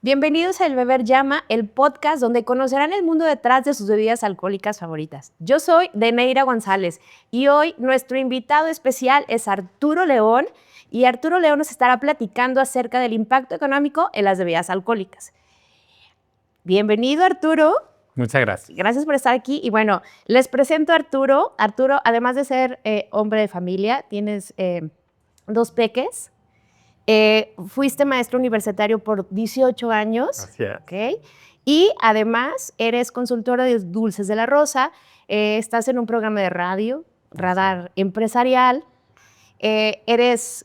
Bienvenidos a El Beber Llama, el podcast donde conocerán el mundo detrás de sus bebidas alcohólicas favoritas. Yo soy Deneira González y hoy nuestro invitado especial es Arturo León, y Arturo León nos estará platicando acerca del impacto económico en las bebidas alcohólicas. Bienvenido, Arturo. Muchas gracias. Gracias por estar aquí. Y bueno, les presento a Arturo. Arturo, además de ser hombre de familia, tienes 2 peques. Fuiste maestro universitario por 18 años. Así es. ¿Okay? Y además eres consultora de Dulces de la Rosa. Estás en un programa de radio, Radar Empresarial. Eres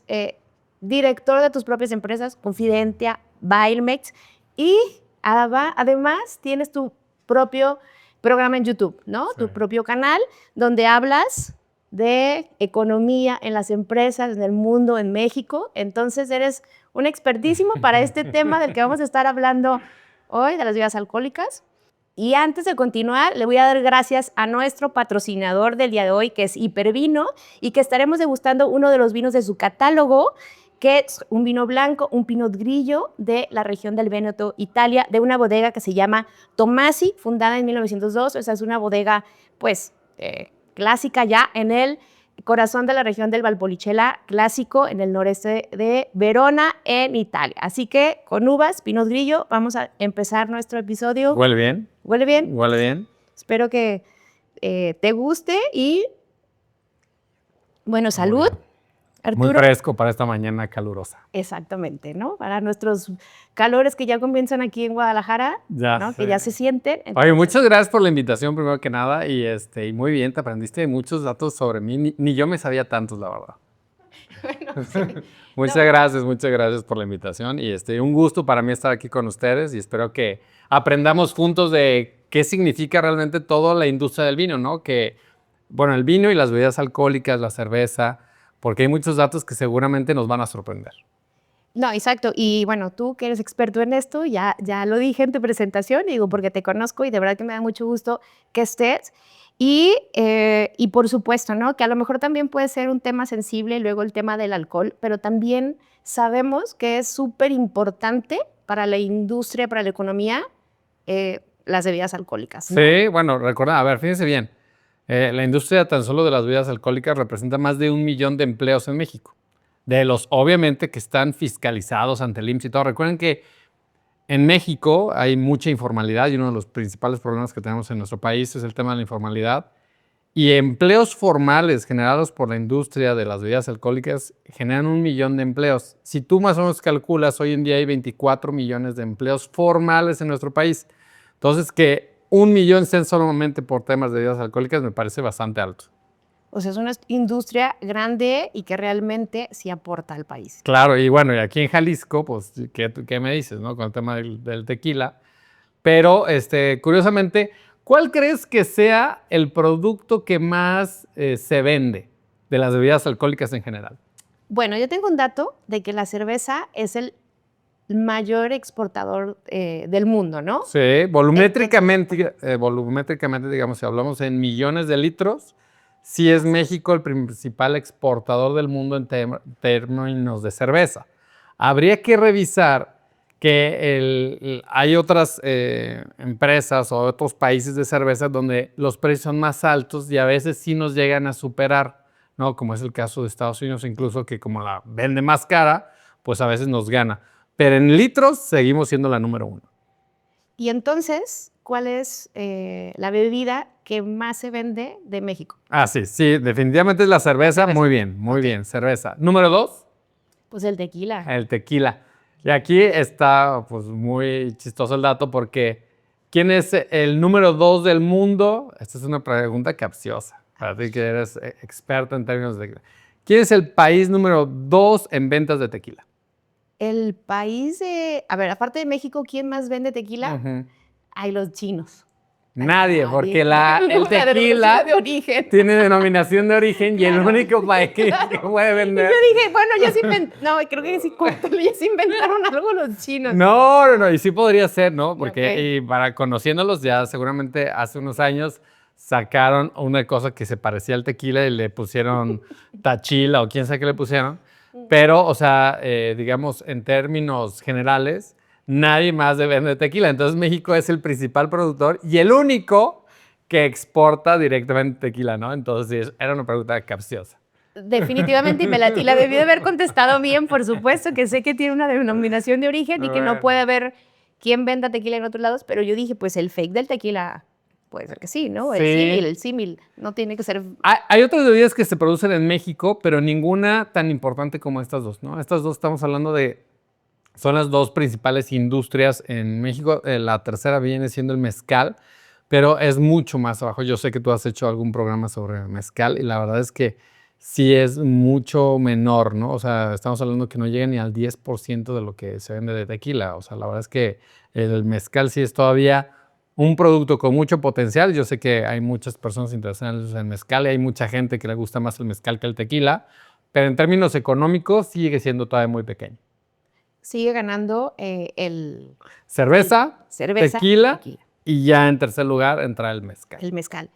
director de tus propias empresas, Confidentia, Bailmex. Y además tienes tu propio programa en YouTube, ¿no? Sí. Tu propio canal donde hablas de economía en las empresas, en el mundo, en México. Entonces eres un expertísimo para este tema del que vamos a estar hablando hoy, de las bebidas alcohólicas. Y antes de continuar, le voy a dar gracias a nuestro patrocinador del día de hoy, que es Hipervino, y que estaremos degustando uno de los vinos de su catálogo, que es un vino blanco, un Pinot Grillo de la región del Véneto, Italia, de una bodega que se llama Tomasi, fundada en 1902. O sea, es una bodega, pues, clásica ya en el corazón de la región del Valpolicella, clásico en el noreste de Verona, en Italia. Así que con uvas, Pinot Grillo, vamos a empezar nuestro episodio. ¿Huele bien? ¿Huele bien? ¿Huele bien? Espero que te guste y, bueno, salud. Arturo. Muy fresco para esta mañana calurosa. Exactamente, ¿no? Para nuestros calores que ya comienzan aquí en Guadalajara, ¿no? Que ya se sienten. Entonces... Oye, muchas gracias por la invitación, primero que nada, y muy bien, te aprendiste muchos datos sobre mí, ni yo me sabía tantos, la verdad. Bueno, sí. Muchas gracias por la invitación, y un gusto para mí estar aquí con ustedes, y espero que aprendamos juntos de qué significa realmente toda la industria del vino, ¿no? Que, bueno, el vino y las bebidas alcohólicas, la cerveza, porque hay muchos datos que seguramente nos van a sorprender. No, exacto. Y bueno, tú que eres experto en esto, ya lo dije en tu presentación, digo, porque te conozco y de verdad que me da mucho gusto que estés. Y por supuesto, ¿no? Que a lo mejor también puede ser un tema sensible, luego el tema del alcohol, pero también sabemos que es súper importante para la industria, para la economía, las bebidas alcohólicas, ¿no? Sí, bueno, recuerda, a ver, fíjense bien. La industria tan solo de las bebidas alcohólicas representa más de 1 millón de empleos en México. De los, obviamente, que están fiscalizados ante el IMSS y todo. Recuerden que en México hay mucha informalidad y uno de los principales problemas que tenemos en nuestro país es el tema de la informalidad. Y empleos formales generados por la industria de las bebidas alcohólicas generan 1 millón de empleos. Si tú más o menos calculas, hoy en día hay 24 millones de empleos formales en nuestro país. Entonces, que 1 millón sean solamente por temas de bebidas alcohólicas me parece bastante alto. O sea, es una industria grande y que realmente sí aporta al país. Claro, y bueno, y aquí en Jalisco, pues, ¿qué me dices, no? Con el tema del tequila. Pero, curiosamente, ¿cuál crees que sea el producto que más se vende de las bebidas alcohólicas en general? Bueno, yo tengo un dato de que la cerveza es el mayor exportador del mundo, ¿no? Sí, volumétricamente, digamos, si hablamos en millones de litros, sí es México el principal exportador del mundo en términos de cerveza. Habría que revisar que hay otras empresas o otros países de cerveza donde los precios son más altos y a veces sí nos llegan a superar, ¿no? Como es el caso de Estados Unidos, incluso que como la vende más cara, pues a veces nos gana. Pero en litros seguimos siendo la número 1. Y entonces, ¿cuál es la bebida que más se vende de México? Ah, sí, definitivamente es la cerveza. Muy bien, cerveza. ¿Número 2? Pues el tequila. El tequila. Y aquí está pues muy chistoso el dato porque ¿quién es el número 2 del mundo? Esta es una pregunta capciosa, para ti que eres experto en términos de tequila. ¿Quién es el país número 2 en ventas de tequila? El país de... A ver, aparte de México, ¿quién más vende tequila? Hay los chinos. Nadie, porque el tequila tiene denominación de origen, claro. Y el único país que puede vender... Y yo dije, bueno, ya se inventaron... No, creo que sí, ya se inventaron algo los chinos. No, y sí podría ser, ¿no? Porque conociéndolos ya seguramente hace unos años sacaron una cosa que se parecía al tequila y le pusieron tachila o quién sabe qué le pusieron. Pero, o sea, digamos, en términos generales, nadie más vende tequila. Entonces México es el principal productor y el único que exporta directamente tequila, ¿no? Entonces era una pregunta capciosa. Definitivamente, y la debí de haber contestado bien, por supuesto, que sé que tiene una denominación de origen y que no puede haber quien venda tequila en otros lados, pero yo dije, pues el fake del tequila puede ser que sí, ¿no? Sí. El símil, no tiene que ser... Hay otras bebidas que se producen en México, pero ninguna tan importante como estas dos, ¿no? Estas dos estamos hablando de... Son las dos principales industrias en México. La tercera viene siendo el mezcal, pero es mucho más abajo. Yo sé que tú has hecho algún programa sobre mezcal y la verdad es que sí es mucho menor, ¿no? O sea, estamos hablando que no llega ni al 10% de lo que se vende de tequila. O sea, la verdad es que el mezcal sí es todavía un producto con mucho potencial. Yo sé que hay muchas personas interesadas en mezcal y hay mucha gente que le gusta más el mezcal que el tequila, pero en términos económicos sigue siendo todavía muy pequeño. Sigue ganando el... Cerveza, cerveza, tequila y ya en tercer lugar entra el mezcal. El mezcal.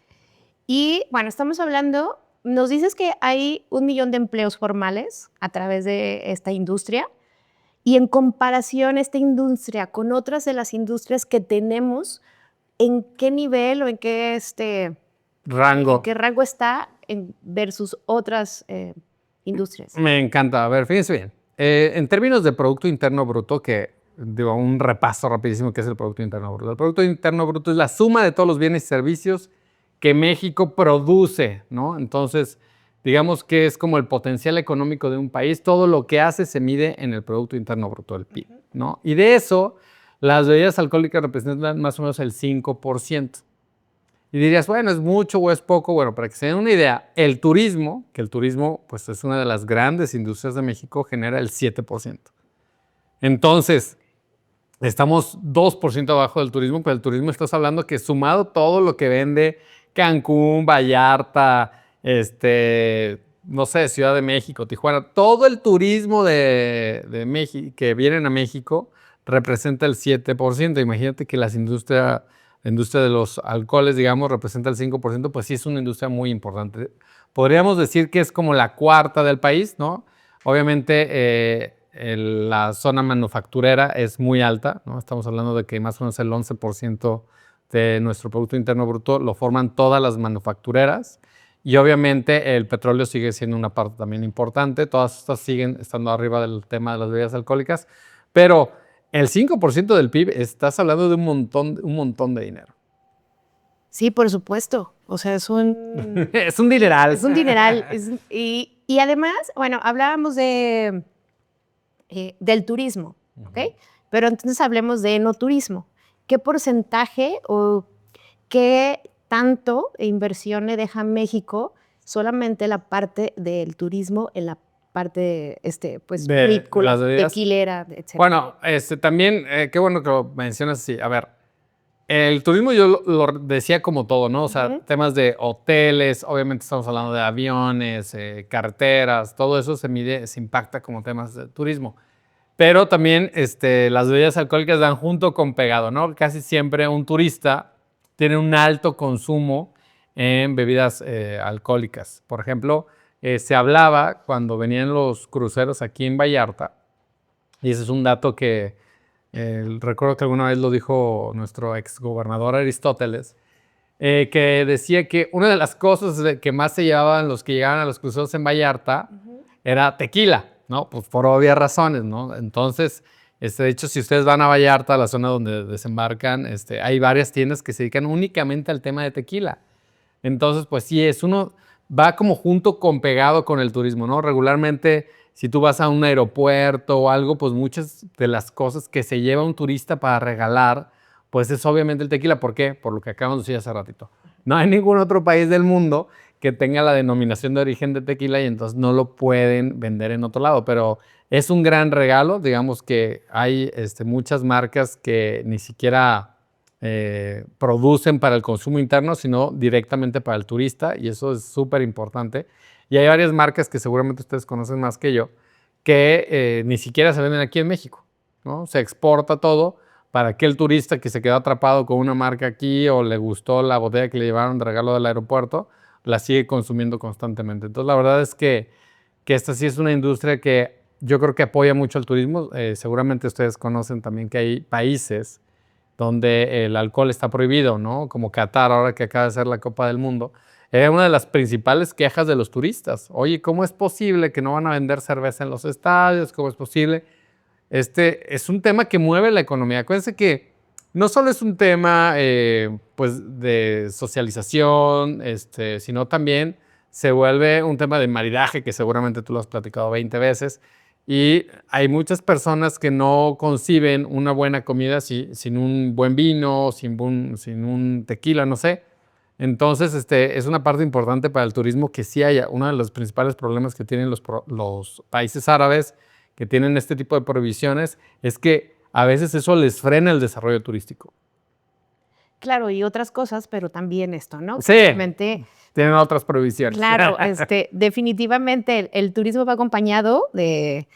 Y bueno, estamos hablando, nos dices que hay 1 millón de empleos formales a través de esta industria y en comparación esta industria con otras de las industrias que tenemos, ¿en qué nivel o en qué, rango? ¿en qué rango está versus otras industrias? Me encanta. A ver, fíjense bien. En términos de Producto Interno Bruto, que digo, un repaso rapidísimo que es el Producto Interno Bruto. El Producto Interno Bruto es la suma de todos los bienes y servicios que México produce, ¿no? Entonces, digamos que es como el potencial económico de un país. Todo lo que hace se mide en el Producto Interno Bruto, el PIB, ¿no? Y de eso, las bebidas alcohólicas representan más o menos el 5%. Y dirías, bueno, ¿es mucho o es poco? Bueno, para que se den una idea, el turismo, que el turismo pues, es una de las grandes industrias de México, genera el 7%. Entonces, estamos 2% abajo del turismo, pero el turismo estás hablando que sumado todo lo que vende Cancún, Vallarta, no sé, Ciudad de México, Tijuana, todo el turismo de México que vienen a México representa el 7%. Imagínate que la industria de los alcoholes, digamos, representa el 5%, pues sí es una industria muy importante. Podríamos decir que es como la cuarta del país, ¿no? Obviamente, la zona manufacturera es muy alta, ¿no? Estamos hablando de que más o menos el 11% de nuestro Producto Interno Bruto lo forman todas las manufactureras y obviamente el petróleo sigue siendo una parte también importante. Todas estas siguen estando arriba del tema de las bebidas alcohólicas, pero el 5% del PIB, estás hablando de un montón de dinero. Sí, por supuesto. O sea, es un... es un dineral. Es un dineral. Y además, bueno, hablábamos del turismo, ¿ok? Pero entonces hablemos de no turismo. ¿Qué porcentaje o qué tanto inversión le deja a México solamente la parte del turismo en la parte pues, ridícula, tequilera, etc.? Bueno, también, qué bueno que lo mencionas así. A ver, el turismo yo lo decía como todo, ¿no? O sea, temas de hoteles, obviamente estamos hablando de aviones, carreteras, todo eso se mide, se impacta como temas de turismo. Pero también las bebidas alcohólicas dan junto con pegado, ¿no? Casi siempre un turista tiene un alto consumo en bebidas alcohólicas. Por ejemplo, se hablaba cuando venían los cruceros aquí en Vallarta, y ese es un dato que recuerdo que alguna vez lo dijo nuestro exgobernador Aristóteles, que decía que una de las cosas que más se llevaban los que llegaban a los cruceros en Vallarta era tequila, ¿no? Pues por obvias razones, ¿no? Entonces, de hecho, si ustedes van a Vallarta, la zona donde desembarcan, hay varias tiendas que se dedican únicamente al tema de tequila. Entonces, pues sí, uno va como junto con pegado con el turismo, ¿no? Regularmente, si tú vas a un aeropuerto o algo, pues muchas de las cosas que se lleva un turista para regalar, pues es obviamente el tequila. ¿Por qué? Por lo que acabamos de decir hace ratito. No hay ningún otro país del mundo que tenga la denominación de origen de tequila y entonces no lo pueden vender en otro lado. Pero es un gran regalo. Digamos que hay muchas marcas que ni siquiera producen para el consumo interno, sino directamente para el turista, y eso es súper importante. Y hay varias marcas que seguramente ustedes conocen más que yo, que ni siquiera se venden aquí en México, ¿no? Se exporta todo para que el turista que se quedó atrapado con una marca aquí o le gustó la botella que le llevaron de regalo del aeropuerto, la sigue consumiendo constantemente. Entonces, la verdad es que esta sí es una industria que yo creo que apoya mucho al turismo. Seguramente ustedes conocen también que hay países donde el alcohol está prohibido, ¿no? Como Qatar, ahora que acaba de ser la Copa del Mundo. Era una de las principales quejas de los turistas. Oye, ¿cómo es posible que no van a vender cerveza en los estadios? ¿Cómo es posible? Es un tema que mueve la economía. Acuérdense que no solo es un tema pues de socialización, sino también se vuelve un tema de maridaje, que seguramente tú lo has platicado 20 veces. Y hay muchas personas que no conciben una buena comida sin un buen vino, sin un tequila, no sé. Entonces, es una parte importante para el turismo que sí haya. Uno de los principales problemas que tienen los países árabes que tienen este tipo de prohibiciones es que a veces eso les frena el desarrollo turístico. Claro, y otras cosas, pero también esto, ¿no? Sí, Obviamente, tienen otras prohibiciones. claro, definitivamente el turismo va acompañado de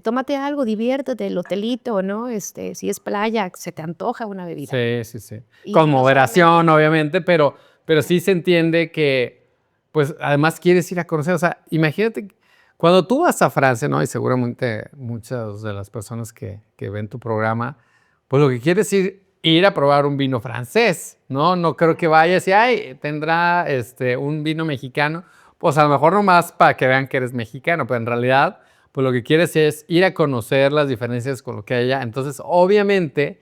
tómate algo, diviértete, el hotelito, ¿no? Si es playa, se te antoja una bebida. Sí, sí, sí. Y Con no moderación, solamente- obviamente, pero sí se entiende que, pues, además quieres ir a conocer. O sea, imagínate, cuando tú vas a Francia, ¿no? Y seguramente muchas de las personas que ven tu programa, pues lo que quieres es ir a probar un vino francés, ¿no? No creo que vayas y, ay, tendrá un vino mexicano. Pues a lo mejor nomás para que vean que eres mexicano, pero en realidad, pues lo que quieres es ir a conocer las diferencias con lo que hay allá. Entonces, obviamente,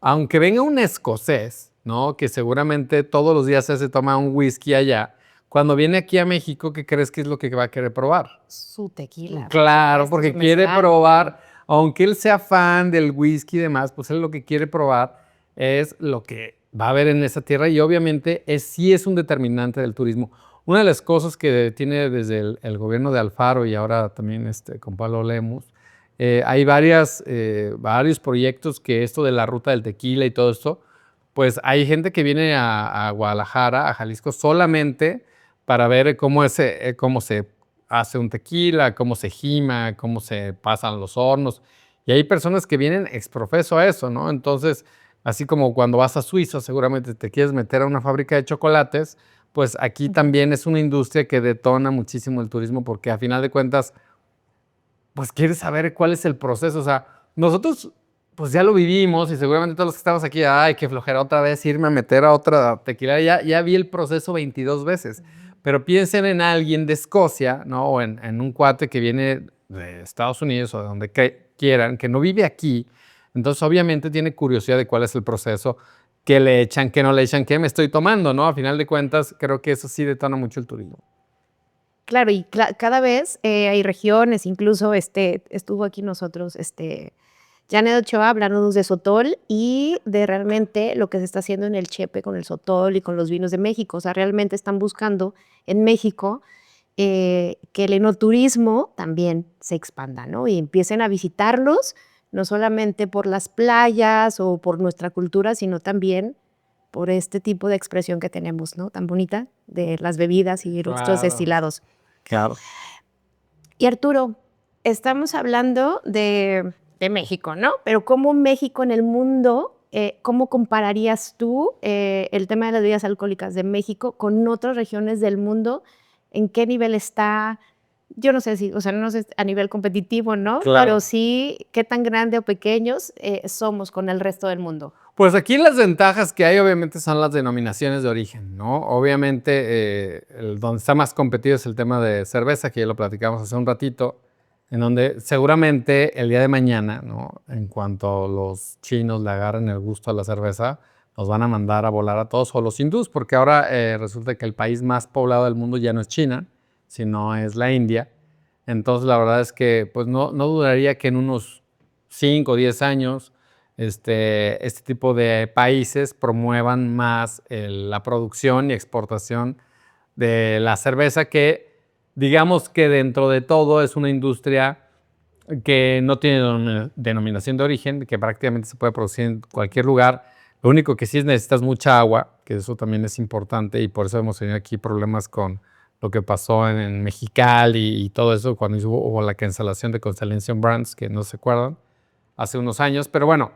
aunque venga un escocés, ¿no? Que seguramente todos los días se toma un whisky allá, cuando viene aquí a México, ¿qué crees que es lo que va a querer probar? Su tequila. Claro, Por porque supuesto, su quiere mezcal. probar, aunque él sea fan del whisky y demás, pues él lo que quiere probar es lo que va a haber en esa tierra y obviamente sí es un determinante del turismo. Una de las cosas que tiene desde el gobierno de Alfaro y ahora también con Pablo Lemus, hay varios proyectos que esto de la ruta del tequila y todo esto, pues hay gente que viene a Guadalajara, a Jalisco, solamente para ver cómo se hace un tequila, cómo se gima, cómo se pasan los hornos. Y hay personas que vienen exprofeso a eso, ¿no? Entonces, así como cuando vas a Suiza, seguramente te quieres meter a una fábrica de chocolates, pues aquí también es una industria que detona muchísimo el turismo porque a final de cuentas, pues quieres saber cuál es el proceso. O sea, nosotros pues ya lo vivimos y seguramente todos los que estamos aquí, ay, qué flojera otra vez irme a meter a otra tequila. Ya vi el proceso 22 veces. Pero piensen en alguien de Escocia, ¿no? O en un cuate que viene de Estados Unidos o de donde quieran, que no vive aquí. Entonces, obviamente, tiene curiosidad de cuál es el proceso, qué le echan, qué no le echan, qué me estoy tomando, ¿no? A final de cuentas, creo que eso sí detona mucho el turismo. Claro, y cada vez hay regiones, incluso estuvo aquí nosotros, Janet Ochoa hablándonos de Sotol y de realmente lo que se está haciendo en el Chepe con el Sotol y con los vinos de México. O sea, realmente están buscando en México que el enoturismo también se expanda, ¿no? Y empiecen a visitarlos, no solamente por las playas o por nuestra cultura, sino también por este tipo de expresión que tenemos, ¿no? Tan bonita de las bebidas y estos Claro. destilados. Claro. Y Arturo, estamos hablando de México, ¿no? Pero ¿cómo México en el mundo, cómo compararías tú el tema de las bebidas alcohólicas de México con otras regiones del mundo? ¿En qué nivel está? Yo no sé si, o sea, no sé a nivel competitivo, ¿no? Claro. Pero sí, qué tan grande o pequeños somos con el resto del mundo. Pues aquí las ventajas que hay obviamente son las denominaciones de origen, ¿no? Obviamente donde está más competido es el tema de cerveza, que ya lo platicamos hace un ratito, en donde seguramente el día de mañana, ¿no? En cuanto los chinos le agarren el gusto a la cerveza, nos van a mandar a volar a todos, o los hindús, porque ahora resulta que el país más poblado del mundo ya no es China, sino es la India. Entonces la verdad es que pues no dudaría que en unos 5 o 10 años este tipo de países promuevan más la producción y exportación de la cerveza, que digamos que dentro de todo es una industria que no tiene denominación de origen, que prácticamente se puede producir en cualquier lugar. Lo único que sí es necesitas mucha agua, que eso también es importante y por eso hemos tenido aquí problemas con lo que pasó en Mexicali y todo eso cuando hubo la cancelación de Constellation Brands, que no se acuerdan, hace unos años. Pero bueno,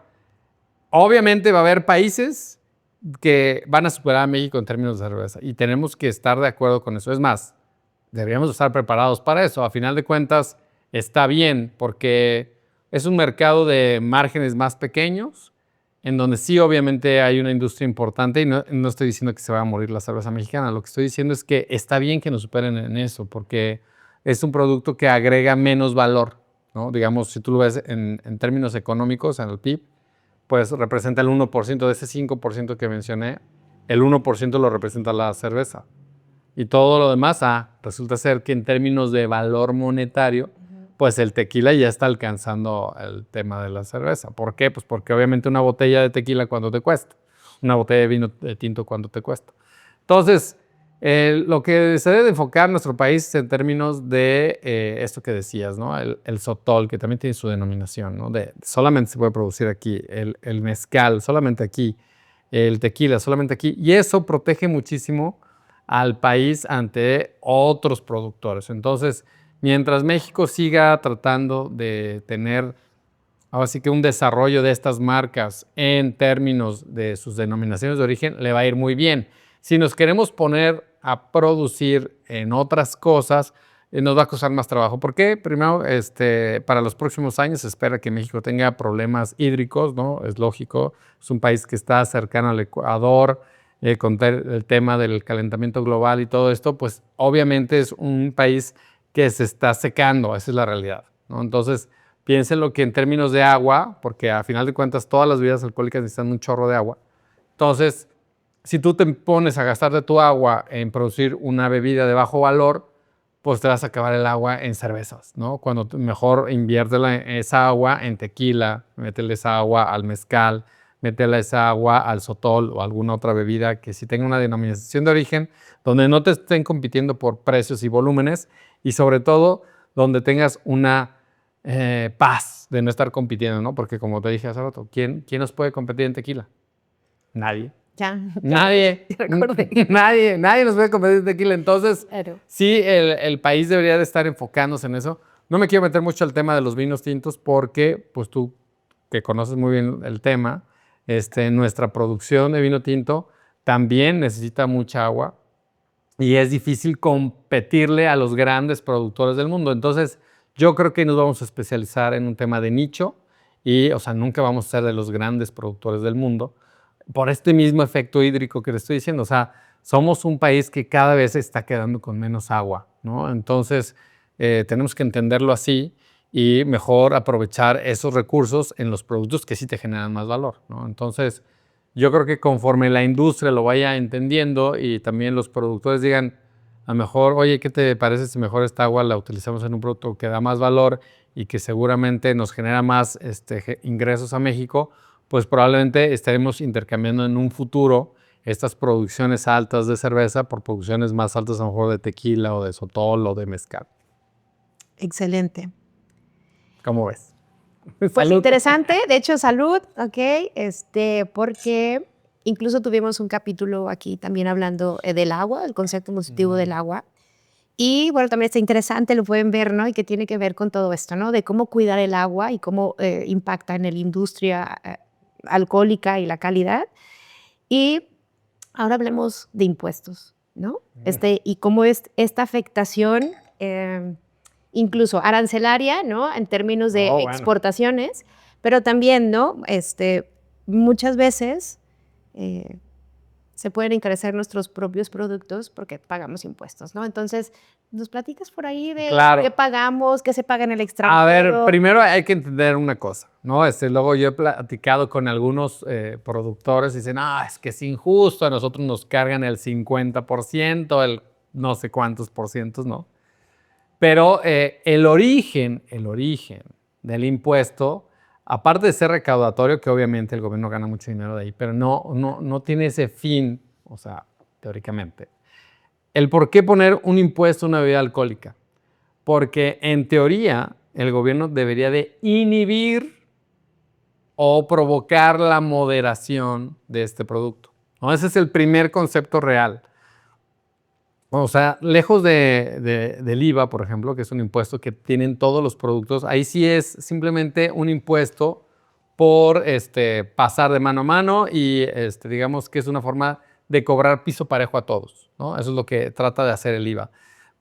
obviamente va a haber países que van a superar a México en términos de cerveza y tenemos que estar de acuerdo con eso. Es más, deberíamos estar preparados para eso. A final de cuentas, está bien porque es un mercado de márgenes más pequeños, en donde sí obviamente hay una industria importante y no estoy diciendo que se va a morir la cerveza mexicana, lo que estoy diciendo es que está bien que nos superen en eso, porque es un producto que agrega menos valor, ¿no? Digamos, si tú lo ves en términos económicos, en el PIB, pues representa el 1% de ese 5% que mencioné, el 1% lo representa la cerveza. Y todo lo demás, resulta ser que en términos de valor monetario, pues el tequila ya está alcanzando el tema de la cerveza. ¿Por qué? Pues porque obviamente una botella de tequila, ¿cuánto te cuesta? Una botella de vino tinto, ¿cuánto te cuesta? Entonces, lo que se debe enfocar en nuestro país es en términos de esto que decías, ¿no? El sotol, que también tiene su denominación, ¿no? Solamente se puede producir aquí, el mezcal, solamente aquí, el tequila, solamente aquí. Y eso protege muchísimo al país ante otros productores. Entonces, mientras México siga tratando de tener, ahora sí que un desarrollo de estas marcas en términos de sus denominaciones de origen, le va a ir muy bien. Si nos queremos poner a producir en otras cosas, nos va a costar más trabajo. ¿Por qué? Primero, para los próximos años se espera que México tenga problemas hídricos, ¿no? Es lógico, es un país que está cercano al Ecuador, con el tema del calentamiento global y todo esto, pues obviamente es un país que se está secando, esa es la realidad, ¿no? Entonces, piénsenlo que en términos de agua, porque a final de cuentas todas las bebidas alcohólicas necesitan un chorro de agua. Entonces, si tú te pones a gastar de tu agua en producir una bebida de bajo valor, pues te vas a acabar el agua en cervezas, ¿no? Cuando mejor inviértela esa agua en tequila, métele esa agua al mezcal, métele esa agua al sotol o alguna otra bebida que sí tenga una denominación de origen, donde no te estén compitiendo por precios y volúmenes y sobre todo donde tengas una paz de no estar compitiendo, ¿no? Porque como te dije hace rato, ¿quién nos puede competir en tequila? Nadie. Ya. Nadie. Nadie nos puede competir en tequila. Entonces, Claro. sí, el país debería de estar enfocándose en eso. No me quiero meter mucho al tema de los vinos tintos porque, pues tú, que conoces muy bien el tema, nuestra producción de vino tinto también necesita mucha agua y es difícil competirle a los grandes productores del mundo. Entonces, yo creo que nos vamos a especializar en un tema de nicho y, o sea, nunca vamos a ser de los grandes productores del mundo por este mismo efecto hídrico que te estoy diciendo. O sea, somos un país que cada vez se está quedando con menos agua, ¿no? Entonces, tenemos que entenderlo así y mejor aprovechar esos recursos en los productos que sí te generan más valor, ¿no? Entonces, yo creo que conforme la industria lo vaya entendiendo y también los productores digan, a lo mejor, oye, ¿qué te parece si mejor esta agua la utilizamos en un producto que da más valor y que seguramente nos genera más ingresos a México? Pues probablemente estaremos intercambiando en un futuro estas producciones altas de cerveza por producciones más altas a lo mejor de tequila o de sotol o de mezcal. Excelente. ¿Cómo ves? Pues Salud. interesante, de hecho, salud, ¿ok? Porque incluso tuvimos un capítulo aquí también hablando del agua, el concepto nutritivo del agua. Y bueno, también está interesante, lo pueden ver, ¿no? Y que tiene que ver con todo esto, ¿no? De cómo cuidar el agua y cómo impacta en la industria alcohólica y la calidad. Y ahora hablemos de impuestos, ¿no? Y cómo es esta afectación, incluso arancelaria, ¿no? En términos de Bueno. exportaciones, pero también, ¿no? Muchas veces se pueden encarecer nuestros propios productos porque pagamos impuestos, ¿no? Entonces, ¿nos platicas por ahí de Claro. qué pagamos, qué se paga en el extranjero? A ver, primero hay que entender una cosa, ¿no? Luego yo he platicado con algunos productores y dicen, es que es injusto, a nosotros nos cargan el 50%, el no sé cuántos por cientos, ¿no? Pero el origen del impuesto, aparte de ser recaudatorio, que obviamente el gobierno gana mucho dinero de ahí, pero no tiene ese fin, o sea, teóricamente. El por qué poner un impuesto a una bebida alcohólica. Porque en teoría el gobierno debería de inhibir o provocar la moderación de este producto, ¿no? Ese es el primer concepto real. O sea, lejos del IVA, por ejemplo, que es un impuesto que tienen todos los productos, ahí sí es simplemente un impuesto por pasar de mano a mano y digamos que es una forma de cobrar piso parejo a todos, ¿no? Eso es lo que trata de hacer el IVA.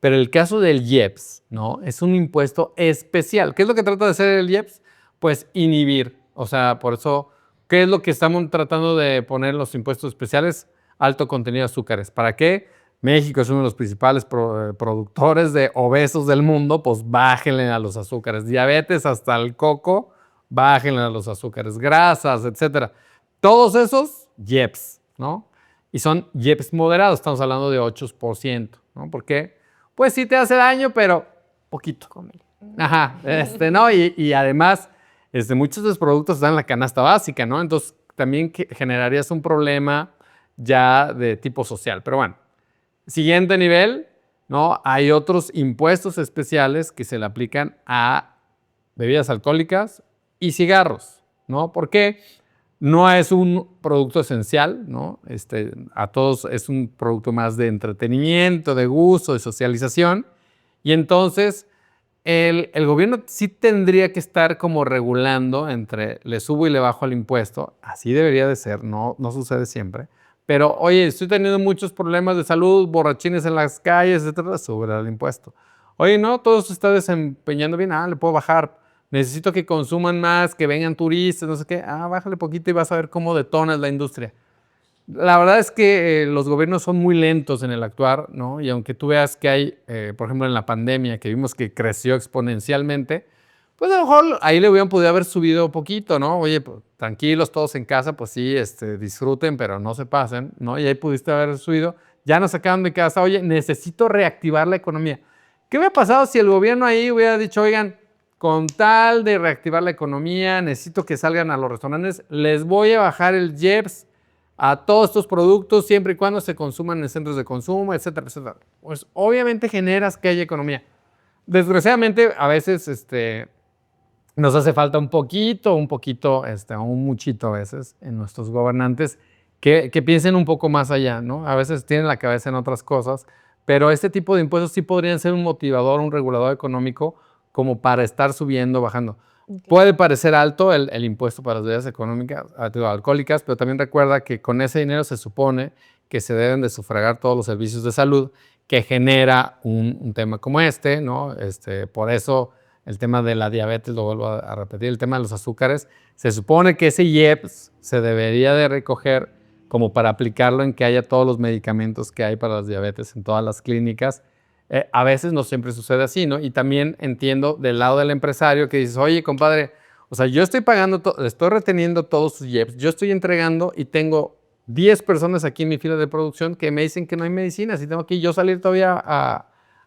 Pero el caso del IEPS, ¿no? Es un impuesto especial. ¿Qué es lo que trata de hacer el IEPS? Pues inhibir. O sea, por eso, ¿qué es lo que estamos tratando de poner en los impuestos especiales? Alto contenido de azúcares. ¿Para qué? México es uno de los principales productores de obesos del mundo, pues bájenle a los azúcares. Diabetes hasta el coco, bájenle a los azúcares. Grasas, etcétera. Todos esos, IEPS, ¿no? Y son IEPS moderados, estamos hablando de 8%, ¿no? ¿Por qué? Pues sí te hace daño, pero poquito. Ajá, ¿no? Y además, muchos de los productos están en la canasta básica, ¿no? Entonces, también generarías un problema ya de tipo social. Pero bueno, siguiente nivel, ¿no? Hay otros impuestos especiales que se le aplican a bebidas alcohólicas y cigarros, ¿no? ¿Por qué? No es un producto esencial, ¿no? A todos es un producto más de entretenimiento, de gusto, de socialización. Y entonces el gobierno sí tendría que estar como regulando entre le subo y le bajo el impuesto. Así debería de ser, no sucede siempre. Pero, oye, estoy teniendo muchos problemas de salud, borrachines en las calles, etcétera, sube el impuesto. Oye, no, todo se está desempeñando bien, le puedo bajar. Necesito que consuman más, que vengan turistas, no sé qué. Bájale poquito y vas a ver cómo detonas la industria. La verdad es que los gobiernos son muy lentos en el actuar, ¿no? Y aunque tú veas que hay, por ejemplo, en la pandemia, que vimos que creció exponencialmente, pues a lo mejor ahí le hubieran podido haber subido un poquito, ¿no? Oye, pues, tranquilos todos en casa, pues sí, disfruten, pero no se pasen, ¿no? Y ahí pudiste haber subido. Ya nos sacaron de casa, oye, necesito reactivar la economía. ¿Qué hubiera pasado si el gobierno ahí hubiera dicho, oigan, con tal de reactivar la economía, necesito que salgan a los restaurantes, les voy a bajar el IEPS a todos estos productos siempre y cuando se consuman en centros de consumo, etcétera, etcétera? Pues obviamente generas que haya economía. Desgraciadamente, a veces nos hace falta un poquito, un muchito a veces en nuestros gobernantes que piensen un poco más allá, ¿no? A veces tienen la cabeza en otras cosas, pero este tipo de impuestos sí podrían ser un motivador, un regulador económico como para estar subiendo, bajando. Okay. Puede parecer alto el impuesto para las bebidas alcohólicas, pero también recuerda que con ese dinero se supone que se deben de sufragar todos los servicios de salud que genera un tema como ¿no? Por eso el tema de la diabetes, lo vuelvo a repetir, el tema de los azúcares, se supone que ese IEPS se debería de recoger como para aplicarlo en que haya todos los medicamentos que hay para las diabetes en todas las clínicas. A veces no siempre sucede así, ¿no? Y también entiendo del lado del empresario que dices, oye, compadre, o sea, yo estoy pagando, estoy reteniendo todos sus IEPS, yo estoy entregando y tengo 10 personas aquí en mi fila de producción que me dicen que no hay medicinas y tengo que yo salir todavía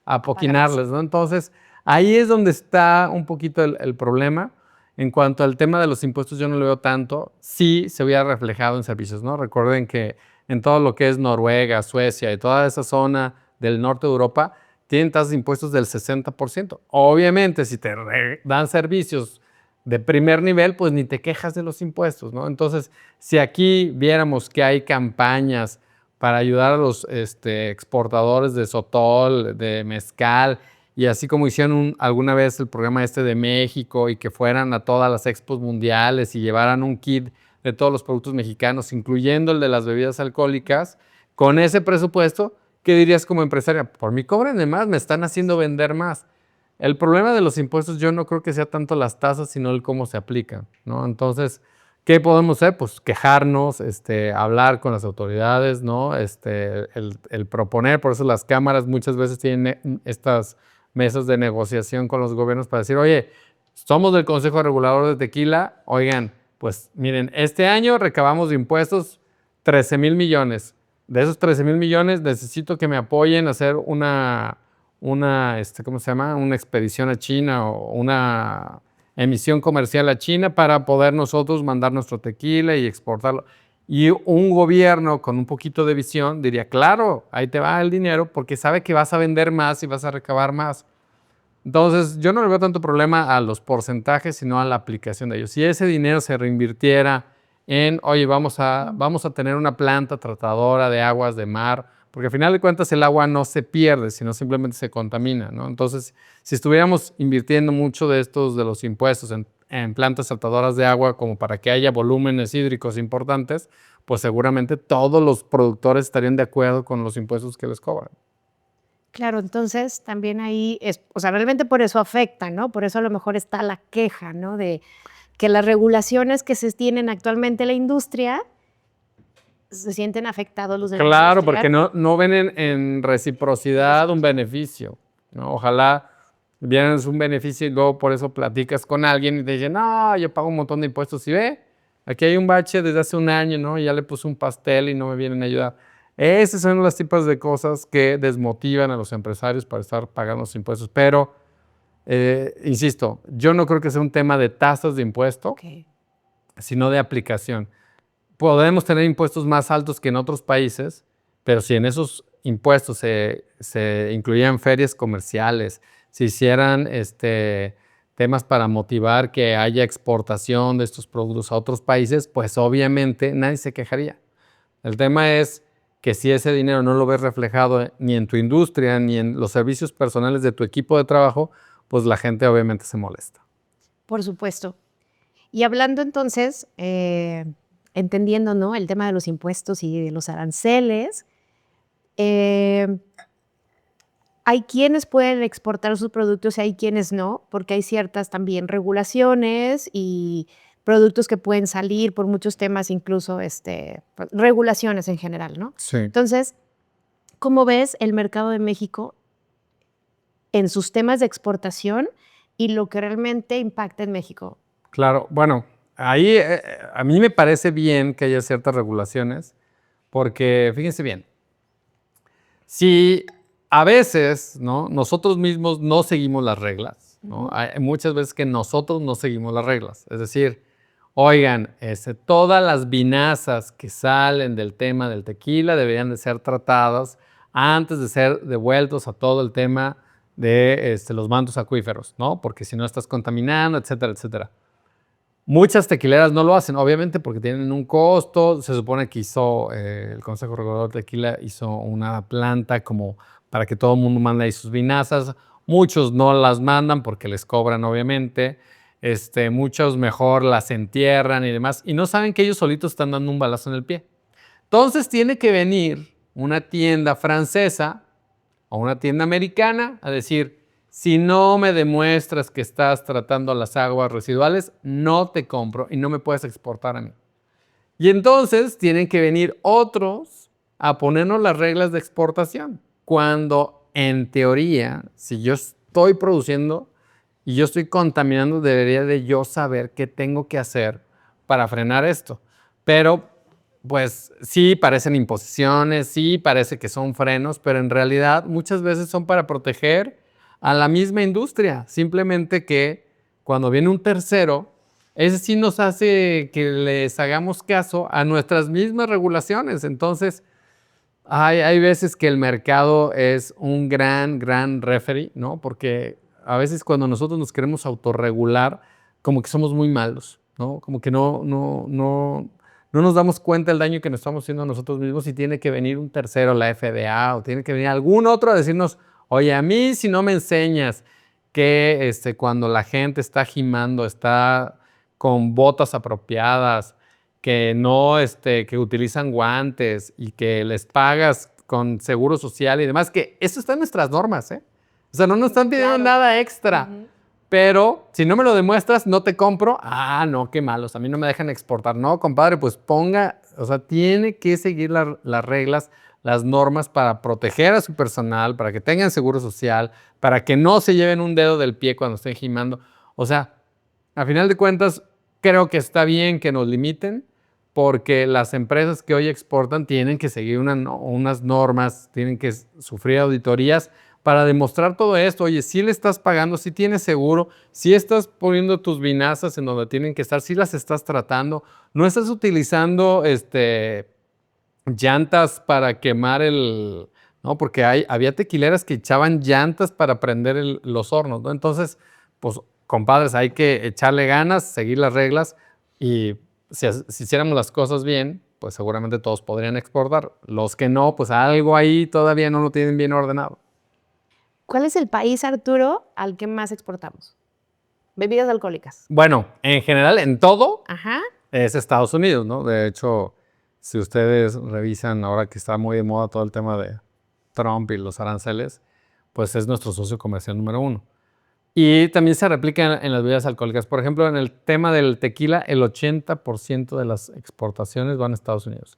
a poquinarles, ¿no? Entonces, ahí es donde está un poquito el problema. En cuanto al tema de los impuestos, yo no lo veo tanto. Sí se hubiera reflejado en servicios, ¿no? Recuerden que en todo lo que es Noruega, Suecia y toda esa zona del norte de Europa, tienen tasas de impuestos del 60%. Obviamente, si te dan servicios de primer nivel, pues ni te quejas de los impuestos, ¿no? Entonces, si aquí viéramos que hay campañas para ayudar a los exportadores de sotol, de mezcal, y así como hicieron alguna vez el programa de México y que fueran a todas las expos mundiales y llevaran un kit de todos los productos mexicanos, incluyendo el de las bebidas alcohólicas, con ese presupuesto, ¿qué dirías como empresaria? Por mí cobren de más, me están haciendo vender más. El problema de los impuestos yo no creo que sea tanto las tasas, sino el cómo se aplican, ¿no? Entonces, ¿qué podemos hacer? Pues quejarnos, hablar con las autoridades, ¿no? El proponer, por eso las cámaras muchas veces tienen estas mesas de negociación con los gobiernos para decir, oye, somos del Consejo Regulador de Tequila, oigan, pues miren, este año recabamos de impuestos 13,000 millones. De esos 13,000 millones necesito que me apoyen a hacer una ¿cómo se llama? Una expedición a China o una emisión comercial a China para poder nosotros mandar nuestro tequila y exportarlo. Y un gobierno con un poquito de visión diría, claro, ahí te va el dinero porque sabe que vas a vender más y vas a recabar más. Entonces, yo no le veo tanto problema a los porcentajes, sino a la aplicación de ellos. Si ese dinero se reinvirtiera en, oye, vamos a tener una planta tratadora de aguas de mar, porque al final de cuentas el agua no se pierde, sino simplemente se contamina, ¿no? Entonces, si estuviéramos invirtiendo mucho de los impuestos en plantas tratadoras de agua como para que haya volúmenes hídricos importantes, pues seguramente todos los productores estarían de acuerdo con los impuestos que les cobran. Claro, entonces también ahí es, o sea, realmente por eso afecta, ¿no? Por eso a lo mejor está la queja, ¿no? De que las regulaciones que se tienen actualmente en la industria se sienten afectados los de la Claro, industria. porque no ven en reciprocidad un beneficio, ¿no? Ojalá vieras un beneficio y luego por eso platicas con alguien y te dicen, no, yo pago un montón de impuestos y ve, aquí hay un bache desde hace un año, ¿no? Y ya le puse un pastel y no me vienen a ayudar. Esos son los tipos de cosas que desmotivan a los empresarios para estar pagando los impuestos. Pero, insisto, yo no creo que sea un tema de tasas de impuesto, Ok. sino de aplicación. Podemos tener impuestos más altos que en otros países, pero si en esos impuestos se incluían ferias comerciales, si hicieran temas para motivar que haya exportación de estos productos a otros países, pues obviamente nadie se quejaría. El tema es que si ese dinero no lo ves reflejado ni en tu industria, ni en los servicios personales de tu equipo de trabajo, pues la gente obviamente se molesta. Por supuesto. Y hablando entonces, entendiendo, ¿no? El tema de los impuestos y de los aranceles, eh, hay quienes pueden exportar sus productos y hay quienes no, porque hay ciertas también regulaciones y productos que pueden salir por muchos temas, incluso pues, regulaciones en general, ¿no? Sí. Entonces, ¿cómo ves el mercado de México en sus temas de exportación y lo que realmente impacta en México? Claro, bueno, ahí a mí me parece bien que haya ciertas regulaciones, porque fíjense bien, si a veces, ¿no? Nosotros mismos no seguimos las reglas, ¿no? Ujú. Hay muchas veces que nosotros no seguimos las reglas, es decir, oigan, todas las vinazas que salen del tema del tequila deberían de ser tratadas antes de ser devueltos a todo el tema de los mantos acuíferos, ¿no? Porque si no estás contaminando, etcétera, etcétera. Muchas tequileras no lo hacen, obviamente, porque tienen un costo. Se supone que el Consejo Regulador de Tequila hizo una planta como para que todo el mundo mande ahí sus vinazas. Muchos no las mandan porque les cobran, obviamente. Muchos mejor las entierran y demás. Y no saben que ellos solitos están dando un balazo en el pie. Entonces tiene que venir una tienda francesa o una tienda americana a decir, si no me demuestras que estás tratando las aguas residuales, no te compro y no me puedes exportar a mí. Y entonces tienen que venir otros a ponernos las reglas de exportación, cuando en teoría, si yo estoy produciendo y yo estoy contaminando, debería de yo saber qué tengo que hacer para frenar esto. Pero pues sí parecen imposiciones, sí parece que son frenos, pero en realidad muchas veces son para proteger a la misma industria. Simplemente que cuando viene un tercero, ese sí nos hace que les hagamos caso a nuestras mismas regulaciones. Entonces, hay veces que el mercado es un gran referee, ¿no? Porque a veces cuando nosotros nos queremos autorregular, como que somos muy malos, ¿no? Como que no nos damos cuenta del daño que nos estamos haciendo a nosotros mismos y tiene que venir un tercero, la FDA, o tiene que venir algún otro a decirnos, oye, a mí si no me enseñas que cuando la gente está gimando, está con botas apropiadas, que no, que utilizan guantes y que les pagas con seguro social y demás, que eso está en nuestras normas, ¿eh? O sea, no nos están pidiendo Claro. nada extra. Ujú. Pero si no me lo demuestras, no te compro. Ah, no, qué malos. A mí no me dejan exportar. No, compadre, pues ponga, o sea, tiene que seguir las reglas, las normas para proteger a su personal, para que tengan seguro social, para que no se lleven un dedo del pie cuando estén gimando. O sea, a final de cuentas, creo que está bien que nos limiten, porque las empresas que hoy exportan tienen que seguir unas normas, tienen que sufrir auditorías para demostrar todo esto. Oye, si le estás pagando, si tienes seguro, si estás poniendo tus vinazas en donde tienen que estar, si las estás tratando, no estás utilizando llantas para quemar ¿no? Porque había tequileras que echaban llantas para prender los hornos, ¿no? Entonces, pues, compadres, hay que echarle ganas, seguir las reglas y si hiciéramos las cosas bien, pues seguramente todos podrían exportar. Los que no, pues algo ahí todavía no lo tienen bien ordenado. ¿Cuál es el país, Arturo, al que más exportamos? Bebidas alcohólicas. Bueno, en general, en todo Ajá. es Estados Unidos, ¿no? De hecho, si ustedes revisan ahora que está muy de moda todo el tema de Trump y los aranceles, pues es nuestro socio comercial número 1. Y también se replica en las bebidas alcohólicas. Por ejemplo, en el tema del tequila, el 80% de las exportaciones van a Estados Unidos.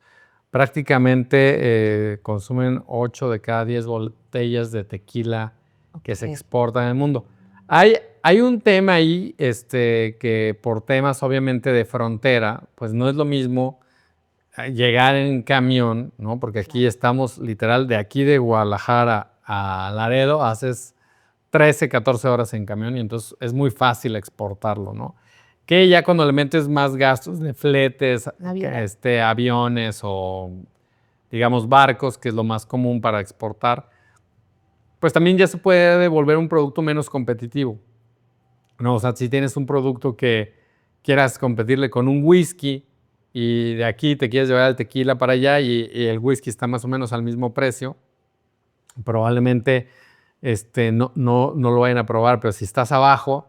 Prácticamente consumen 8 de cada 10 botellas de tequila que se exportan en el mundo. Hay un tema ahí que por temas obviamente de frontera, pues no es lo mismo llegar en camión, ¿no? Porque aquí estamos literal de aquí de Guadalajara a Laredo, haces 13, 14 horas en camión y entonces es muy fácil exportarlo, ¿no? Que ya cuando le metes más gastos de fletes, aviones o digamos barcos, que es lo más común para exportar, pues también ya se puede volver un producto menos competitivo, ¿no? O sea, si tienes un producto que quieras competirle con un whisky y de aquí te quieres llevar el tequila para allá y el whisky está más o menos al mismo precio, probablemente no lo vayan a probar, pero si estás abajo,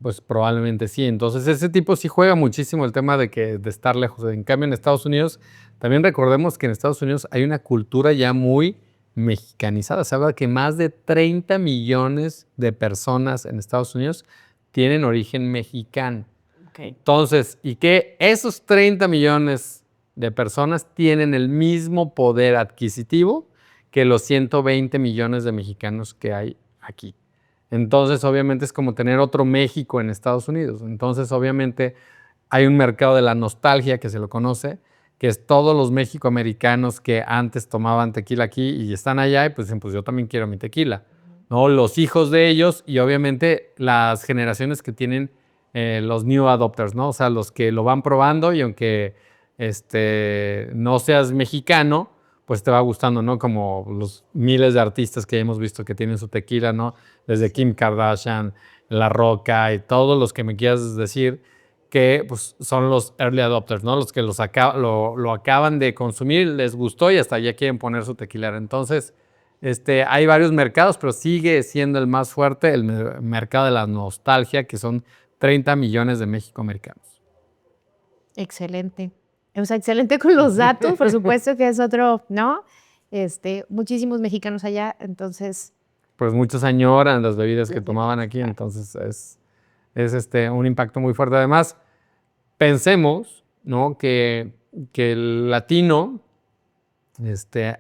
pues probablemente sí. Entonces ese tipo sí juega muchísimo el tema de estar lejos. En cambio en Estados Unidos, también recordemos que en Estados Unidos hay una cultura ya muy mexicanizada. Se habla que más de 30 millones de personas en Estados Unidos tienen origen mexicano. Okay. Entonces, y que esos 30 millones de personas tienen el mismo poder adquisitivo que los 120 millones de mexicanos que hay aquí. Entonces, obviamente, es como tener otro México en Estados Unidos. Entonces, obviamente, hay un mercado de la nostalgia que se lo conoce, que es todos los mexicoamericanos que antes tomaban tequila aquí y están allá y pues dicen, pues yo también quiero mi tequila, ¿no? Los hijos de ellos y obviamente las generaciones que tienen los new adopters, ¿no? O sea, los que lo van probando y aunque no seas mexicano, pues te va gustando, ¿no? Como los miles de artistas que hemos visto que tienen su tequila, ¿no? Desde Kim Kardashian, La Roca y todos los que me quieras decir que pues, son los early adopters, ¿no? Los que lo acaban de consumir, les gustó y hasta ya quieren poner su tequilera. Entonces, hay varios mercados, pero sigue siendo el más fuerte el mercado de la nostalgia, que son 30 millones de mexicoamericanos. Excelente. O sea, excelente con los datos, por supuesto que es otro, ¿no? Muchísimos mexicanos allá, entonces... Pues muchos añoran las bebidas que tomaban aquí, entonces es un impacto muy fuerte. Además, pensemos, ¿no? que el latino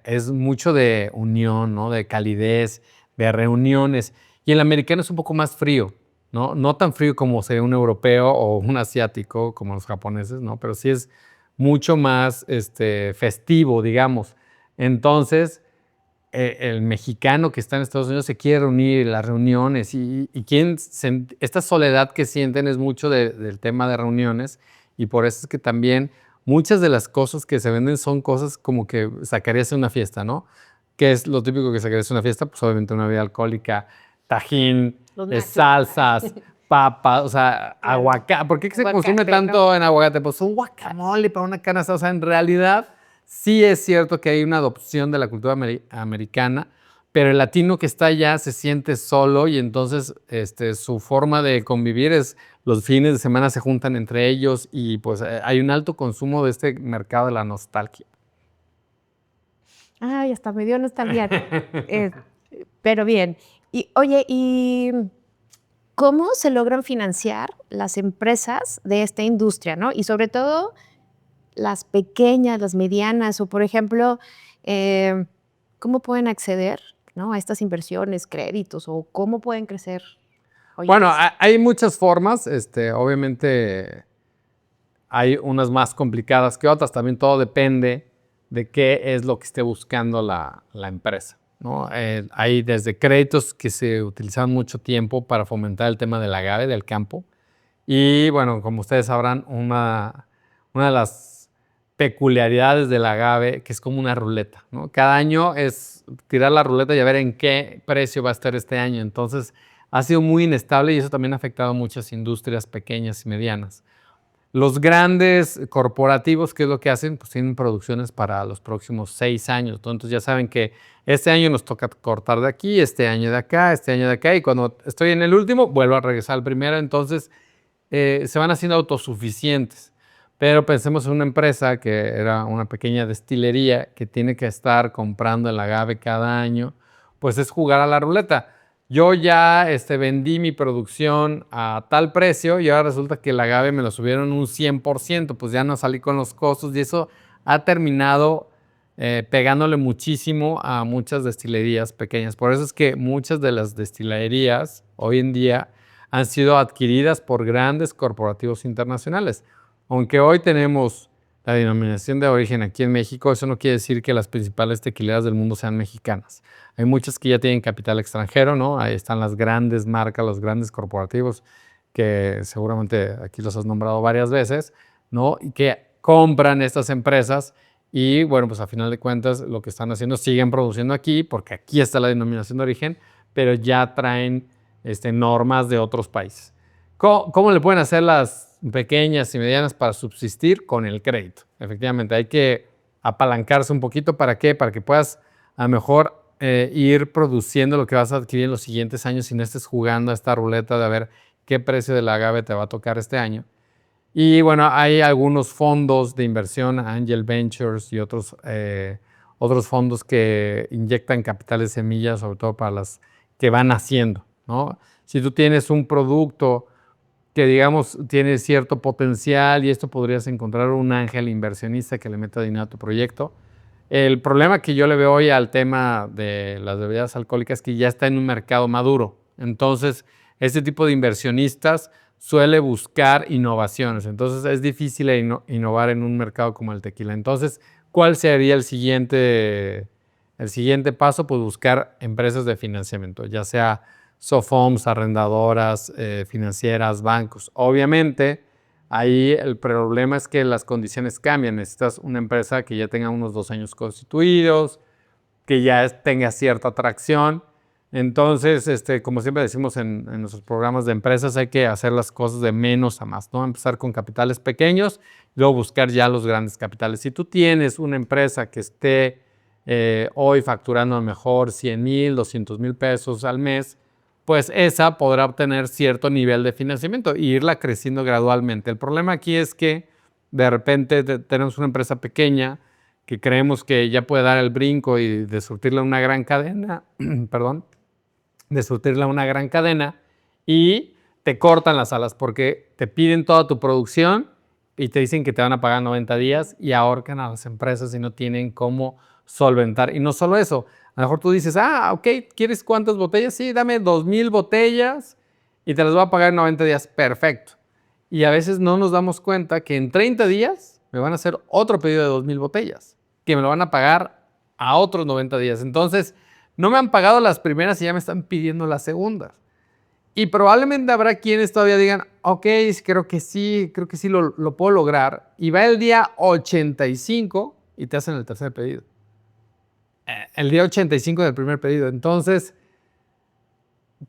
es mucho de unión, ¿no? De calidez, de reuniones, y el americano es un poco más frío, ¿no? No tan frío como sería un europeo o un asiático como los japoneses, ¿no? Pero sí es mucho más festivo, digamos. Entonces, el mexicano que está en Estados Unidos se quiere reunir en las reuniones y esta soledad que sienten es mucho del tema de reuniones y por eso es que también muchas de las cosas que se venden son cosas como que sacarías en una fiesta, ¿no? ¿Qué es lo típico que sacarías en una fiesta? Pues obviamente una bebida alcohólica, tajín, salsas, papas, o sea, aguacate. ¿Por qué se consume tanto en aguacate? Pues un guacamole para una carne asada. O sea, en realidad sí es cierto que hay una adopción de la cultura americana, pero el latino que está allá se siente solo y entonces su forma de convivir es los fines de semana se juntan entre ellos y pues hay un alto consumo de este mercado de la nostalgia. Ay, hasta me dio nostalgia. Pero bien. Y oye, ¿y cómo se logran financiar las empresas de esta industria, ¿no? Y sobre todo las pequeñas, las medianas, o por ejemplo, ¿cómo pueden acceder, ¿no? a estas inversiones, créditos, o cómo pueden crecer? Bueno, hay muchas formas, obviamente hay unas más complicadas que otras, también todo depende de qué es lo que esté buscando la empresa, ¿no? Hay desde créditos que se utilizaban mucho tiempo para fomentar el tema del agave, del campo, y bueno, como ustedes sabrán, una de las peculiaridades del agave, que es como una ruleta, ¿no? Cada año es tirar la ruleta y a ver en qué precio va a estar este año. Entonces, ha sido muy inestable y eso también ha afectado a muchas industrias pequeñas y medianas. Los grandes corporativos, ¿qué es lo que hacen? Pues tienen producciones para los próximos 6 años. Entonces ya saben que este año nos toca cortar de aquí, este año de acá, este año de acá, y cuando estoy en el último, vuelvo a regresar al primero. Entonces, se van haciendo autosuficientes. Pero pensemos en una empresa que era una pequeña destilería que tiene que estar comprando el agave cada año, pues es jugar a la ruleta. Yo ya vendí mi producción a tal precio y ahora resulta que el agave me lo subieron un 100%, pues ya no salí con los costos y eso ha terminado pegándole muchísimo a muchas destilerías pequeñas. Por eso es que muchas de las destilerías hoy en día han sido adquiridas por grandes corporativos internacionales. Aunque hoy tenemos la denominación de origen aquí en México, eso no quiere decir que las principales tequileras del mundo sean mexicanas. Hay muchas que ya tienen capital extranjero, ¿no? Ahí están las grandes marcas, los grandes corporativos, que seguramente aquí los has nombrado varias veces, ¿no? Y que compran estas empresas y, bueno, pues a final de cuentas lo que están haciendo, siguen produciendo aquí, porque aquí está la denominación de origen, pero ya traen normas de otros países. ¿Cómo le pueden hacer las pequeñas y medianas para subsistir? Con el crédito. Efectivamente, hay que apalancarse un poquito. ¿Para qué? Para que puedas a lo mejor ir produciendo lo que vas a adquirir en los siguientes años y no estés jugando a esta ruleta de a ver qué precio del agave te va a tocar este año. Y bueno, hay algunos fondos de inversión, Angel Ventures y otros fondos que inyectan capital de semillas, sobre todo para las que van haciendo, ¿no? Si tú tienes un producto que, digamos, tiene cierto potencial y esto podrías encontrar un ángel inversionista que le meta dinero a tu proyecto. El problema que yo le veo hoy al tema de las bebidas alcohólicas es que ya está en un mercado maduro. Entonces, este tipo de inversionistas suele buscar innovaciones. Entonces, es difícil innovar en un mercado como el tequila. Entonces, ¿cuál sería el siguiente paso? Pues buscar empresas de financiamiento, ya sea SOFOMs, arrendadoras, financieras, bancos. Obviamente, ahí el problema es que las condiciones cambian. Necesitas una empresa que ya tenga unos 2 años constituidos, que ya tenga cierta atracción. Entonces, como siempre decimos en nuestros programas de empresas, hay que hacer las cosas de menos a más, ¿no? Empezar con capitales pequeños, luego buscar ya los grandes capitales. Si tú tienes una empresa que esté hoy facturando a lo mejor 100,000, 200,000 pesos al mes, pues esa podrá obtener cierto nivel de financiamiento e irla creciendo gradualmente. El problema aquí es que de repente tenemos una empresa pequeña que creemos que ya puede dar el brinco y de surtirla una gran cadena, perdón, de surtirla una gran cadena y te cortan las alas porque te piden toda tu producción y te dicen que te van a pagar 90 días y ahorcan a las empresas y no tienen cómo solventar. Y no solo eso, a lo mejor tú dices, ok, ¿quieres cuántas botellas? Sí, dame 2,000 botellas y te las voy a pagar en 90 días. Perfecto. Y a veces no nos damos cuenta que en 30 días me van a hacer otro pedido de 2,000 botellas, que me lo van a pagar a otros 90 días. Entonces, no me han pagado las primeras y ya me están pidiendo las segundas. Y probablemente habrá quienes todavía digan, ok, creo que sí lo puedo lograr. Y va el día 85 y te hacen el tercer pedido. El día 85 del primer pedido. Entonces,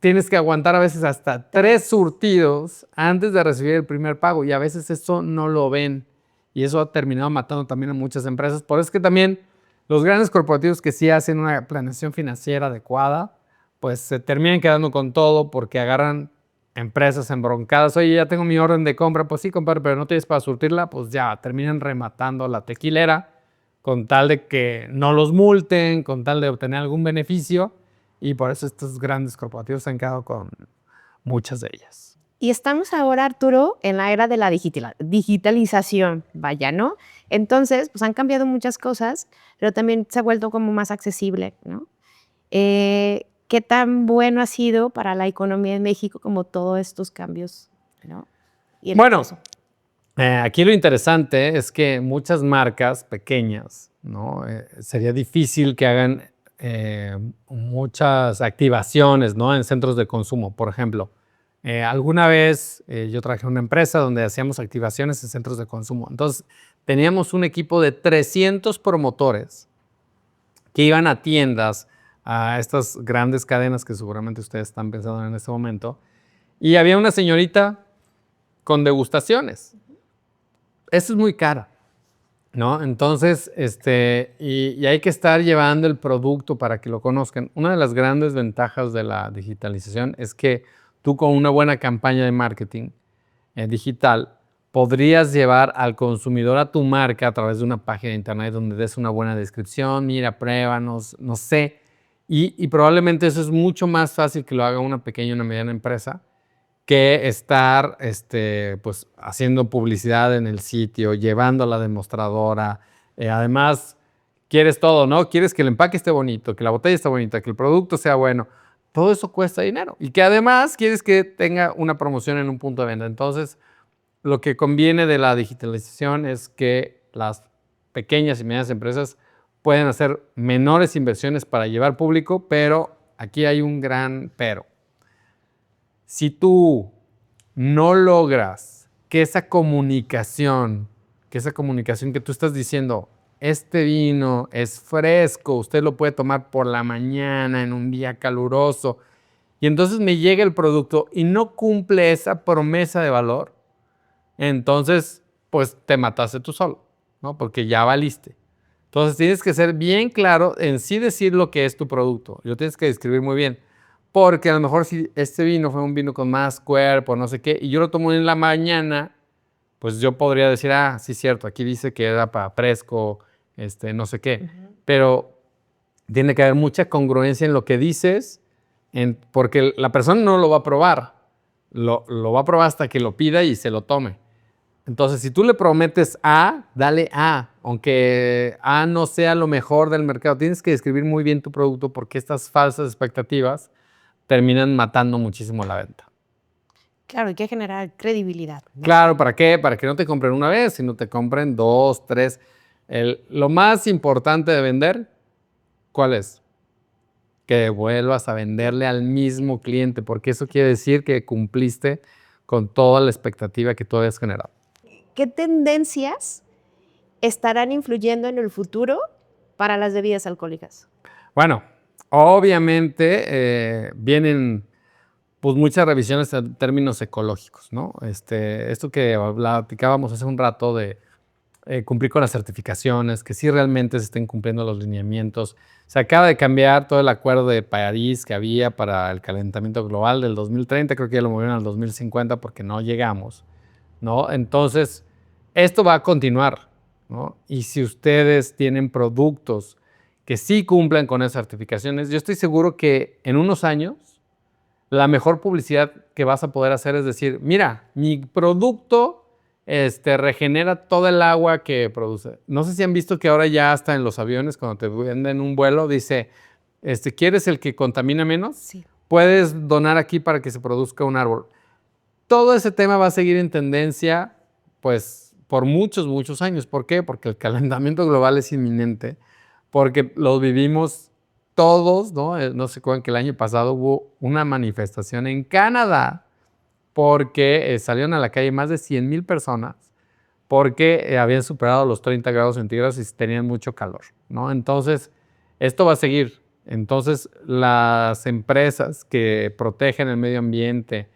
tienes que aguantar a veces hasta 3 surtidos antes de recibir el primer pago. Y a veces eso no lo ven. Y eso ha terminado matando también a muchas empresas. Por eso es que también los grandes corporativos que sí hacen una planeación financiera adecuada, pues se terminan quedando con todo porque agarran empresas embroncadas. Oye, ya tengo mi orden de compra. Pues sí, compadre, pero no tienes para surtirla. Pues ya, terminan rematando la tequilera con tal de que no los multen, con tal de obtener algún beneficio. Y por eso estos grandes corporativos se han quedado con muchas de ellas. Y estamos ahora, Arturo, en la era de la digitalización, vaya, ¿no? Entonces, pues han cambiado muchas cosas, pero también se ha vuelto como más accesible, ¿no? ¿Qué tan bueno ha sido para la economía de México como todos estos cambios, ¿no? Bueno, aquí lo interesante es que muchas marcas pequeñas, ¿no? Sería difícil que hagan muchas activaciones, ¿no? En centros de consumo, por ejemplo. Alguna vez yo trabajé en una empresa donde hacíamos activaciones en centros de consumo. Entonces, teníamos un equipo de 300 promotores que iban a tiendas, a estas grandes cadenas que seguramente ustedes están pensando en este momento, y había una señorita con degustaciones. Eso es muy cara, ¿no? Entonces, y hay que estar llevando el producto para que lo conozcan. Una de las grandes ventajas de la digitalización es que tú con una buena campaña de marketing digital podrías llevar al consumidor a tu marca a través de una página de internet donde des una buena descripción, mira, pruébanos, no sé. Y probablemente eso es mucho más fácil que lo haga una pequeña o una mediana empresa que estar pues, haciendo publicidad en el sitio, llevando a la demostradora. Además, quieres todo, ¿no? Quieres que el empaque esté bonito, que la botella esté bonita, que el producto sea bueno. Todo eso cuesta dinero. Y que además quieres que tenga una promoción en un punto de venta. Entonces, lo que conviene de la digitalización es que las pequeñas y medianas empresas pueden hacer menores inversiones para llevar público, pero aquí hay un gran pero. Si tú no logras que esa comunicación que tú estás diciendo, este vino es fresco, usted lo puede tomar por la mañana en un día caluroso, y entonces me llega el producto y no cumple esa promesa de valor, entonces pues te mataste tú solo, ¿no? Porque ya valiste. Entonces tienes que ser bien claro en sí decir lo que es tu producto. Lo tienes que describir muy bien. Porque a lo mejor si este vino fue un vino con más cuerpo, no sé qué, y yo lo tomo en la mañana, pues yo podría decir, ah, sí, cierto, aquí dice que era para fresco, no sé qué. Pero tiene que haber mucha congruencia en lo que dices, porque la persona no lo va a probar. Lo va a probar hasta que lo pida y se lo tome. Entonces, si tú le prometes A, dale A, aunque A no sea lo mejor del mercado. Tienes que describir muy bien tu producto porque estas falsas expectativas terminan matando muchísimo la venta. Claro, hay que generar credibilidad, ¿no? Claro, ¿para qué? Para que no te compren una vez, sino te compren 2, 3. Lo más importante de vender, ¿cuál es? Que vuelvas a venderle al mismo cliente, porque eso quiere decir que cumpliste con toda la expectativa que tú habías generado. ¿Qué tendencias estarán influyendo en el futuro para las bebidas alcohólicas? Bueno, obviamente vienen pues muchas revisiones en términos ecológicos, ¿no? Esto que platicábamos hace un rato de cumplir con las certificaciones, que sí realmente se estén cumpliendo los lineamientos. Se acaba de cambiar todo el acuerdo de París que había para el calentamiento global del 2030, creo que ya lo movieron al 2050 porque no llegamos, ¿no? Entonces, esto va a continuar, ¿no? Y si ustedes tienen productos que sí cumplan con esas certificaciones, yo estoy seguro que en unos años la mejor publicidad que vas a poder hacer es decir, mira, mi producto regenera todo el agua que produce. No sé si han visto que ahora ya hasta en los aviones, cuando te venden un vuelo, dice, ¿quieres el que contamina menos? Sí. Puedes donar aquí para que se produzca un árbol. Todo ese tema va a seguir en tendencia, pues, por muchos, muchos años. ¿Por qué? Porque el calentamiento global es inminente, porque lo vivimos todos, ¿no? No se acuerdan que el año pasado hubo una manifestación en Canadá porque salieron a la calle más de 100,000 personas porque habían superado los 30 grados centígrados y tenían mucho calor, ¿no? Entonces, esto va a seguir. Entonces, las empresas que protegen el medio ambiente,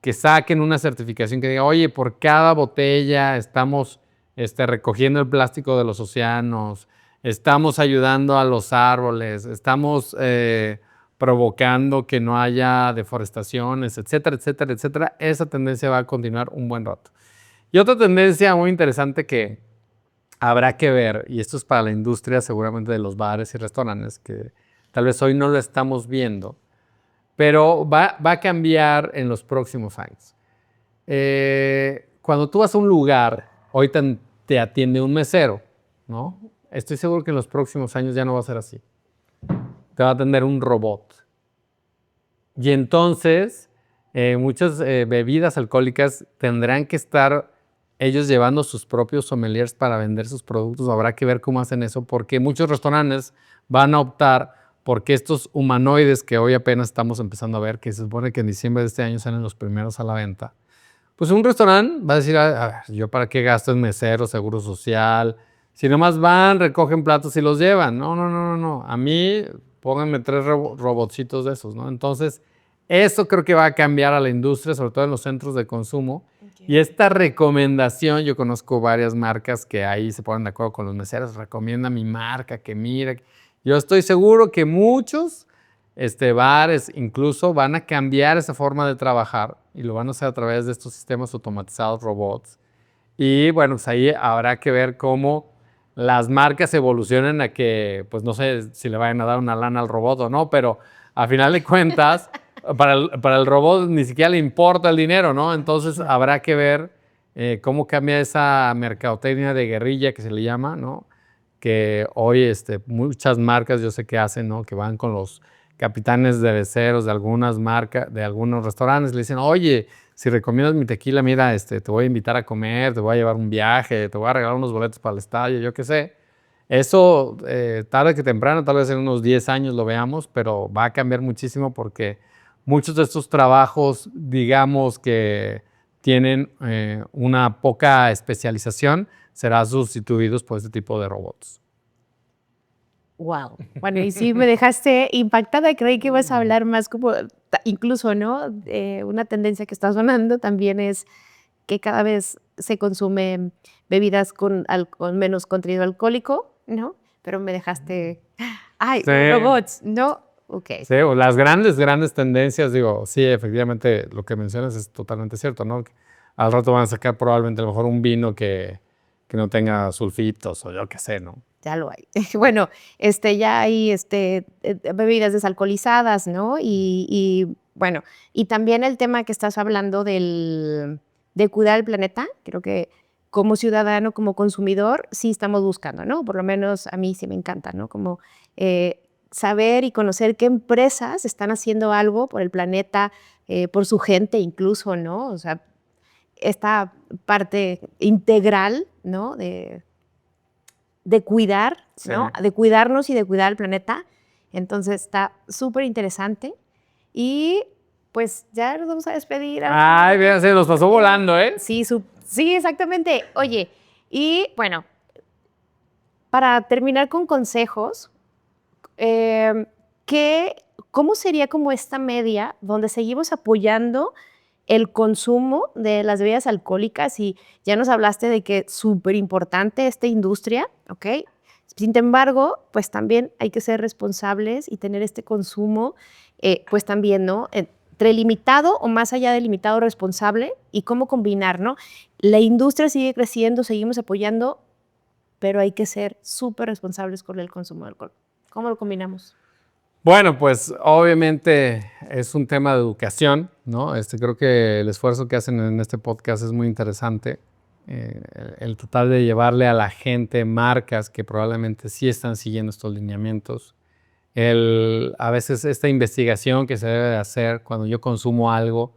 que saquen una certificación que diga, oye, por cada botella estamos recogiendo el plástico de los océanos, estamos ayudando a los árboles, estamos provocando que no haya deforestaciones, etcétera, etcétera, etcétera. Esa tendencia va a continuar un buen rato. Y otra tendencia muy interesante que habrá que ver, y esto es para la industria seguramente de los bares y restaurantes, que tal vez hoy no lo estamos viendo, pero va a cambiar en los próximos años. Cuando tú vas a un lugar, hoy te atiende un mesero, ¿no? Estoy seguro que en los próximos años ya no va a ser así. Te va a atender un robot. Y entonces, muchas bebidas alcohólicas tendrán que estar ellos llevando sus propios sommeliers para vender sus productos. Habrá que ver cómo hacen eso, porque muchos restaurantes van a optar porque estos humanoides que hoy apenas estamos empezando a ver, que se supone que en diciembre de este año salen los primeros a la venta, pues un restaurante va a decir, a ver, ¿yo para qué gasto en mesero, seguro social? Si nomás van, recogen platos y los llevan. No, no, no, no, no. A mí, pónganme 3 robotcitos de esos, ¿no? Entonces, eso creo que va a cambiar a la industria, sobre todo en los centros de consumo. Okay. Y esta recomendación, yo conozco varias marcas que ahí se ponen de acuerdo con los meseros, recomienda mi marca, que mira. Yo estoy seguro que muchos bares incluso van a cambiar esa forma de trabajar y lo van a hacer a través de estos sistemas automatizados, robots. Y bueno, pues ahí habrá que ver cómo las marcas evolucionen a que, pues no sé si le vayan a dar una lana al robot o no, pero a final de cuentas, para el robot ni siquiera le importa el dinero, ¿no? Entonces habrá que ver cómo cambia esa mercadotecnia de guerrilla que se le llama, ¿no? Que hoy muchas marcas yo sé que hacen, ¿no? Que van con los capitanes de beceros de algunas marcas, de algunos restaurantes, le dicen, oye, si recomiendas mi tequila, mira, te voy a invitar a comer, te voy a llevar un viaje, te voy a regalar unos boletos para el estadio, yo qué sé. Eso, tarde que temprano, tal vez en unos 10 años lo veamos, pero va a cambiar muchísimo porque muchos de estos trabajos, digamos que tienen una poca especialización, serán sustituidos por este tipo de robots. Wow. Bueno, y sí me dejaste impactada. Creí que ibas a hablar más como, incluso, ¿no? Una tendencia que está sonando también es que cada vez se consumen bebidas con menos contenido alcohólico, ¿no? Pero me dejaste, ay, Sí. robots, ¿no? Ok. Sí, o las grandes tendencias, digo, sí, efectivamente, lo que mencionas es totalmente cierto, ¿no? Que al rato van a sacar probablemente a lo mejor un vino que no tenga sulfitos o yo qué sé, ¿no? Ya lo hay. Bueno, ya hay bebidas desalcoholizadas, ¿no? Bueno, y también el tema que estás hablando de cuidar el planeta, creo que como ciudadano, como consumidor, sí estamos buscando, ¿no? Por lo menos a mí sí me encanta, ¿no? Como saber y conocer qué empresas están haciendo algo por el planeta, por su gente incluso, ¿no? O sea, esta parte integral, ¿no? De cuidar, Sí. ¿no? De cuidarnos y de cuidar el planeta. Entonces está súper interesante. Y pues ya nos vamos a despedir. Ay, mira, se nos pasó volando, ¿eh? Sí, sí, exactamente. Oye, y bueno, para terminar con consejos, eh, ¿cómo sería como esta media donde seguimos apoyando el consumo de las bebidas alcohólicas? Y ya nos hablaste de que es súper importante esta industria, ¿ok? Sin embargo, pues también hay que ser responsables y tener este consumo, pues también, ¿no? Entre limitado o más allá de limitado responsable, y cómo combinar, ¿no? La industria sigue creciendo, seguimos apoyando, pero hay que ser súper responsables con el consumo de alcohol. ¿Cómo lo combinamos? Bueno, pues obviamente es un tema de educación, ¿no? Creo que el esfuerzo que hacen en este podcast es muy interesante. El tratar de llevarle a la gente marcas que probablemente sí están siguiendo estos lineamientos. A veces esta investigación que se debe de hacer cuando yo consumo algo,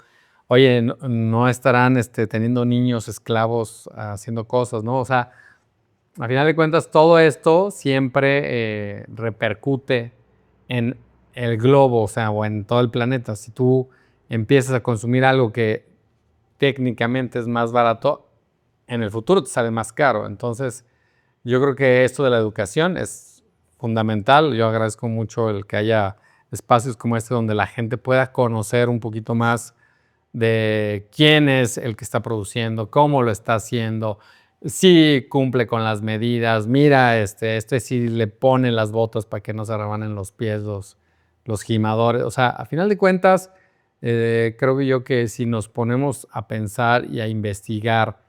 oye, no estarán teniendo niños esclavos haciendo cosas, ¿no? O sea, a final de cuentas, todo esto siempre repercute en el globo, o sea, o en todo el planeta. Si tú empiezas a consumir algo que técnicamente es más barato, en el futuro te sale más caro. Entonces, yo creo que esto de la educación es fundamental. Yo agradezco mucho el que haya espacios como este donde la gente pueda conocer un poquito más de quién es el que está produciendo, cómo lo está haciendo, si cumple con las medidas, mira, si le pone las botas para que no se rebanen los pies los gimadores. O sea, a final de cuentas, creo yo que si nos ponemos a pensar y a investigar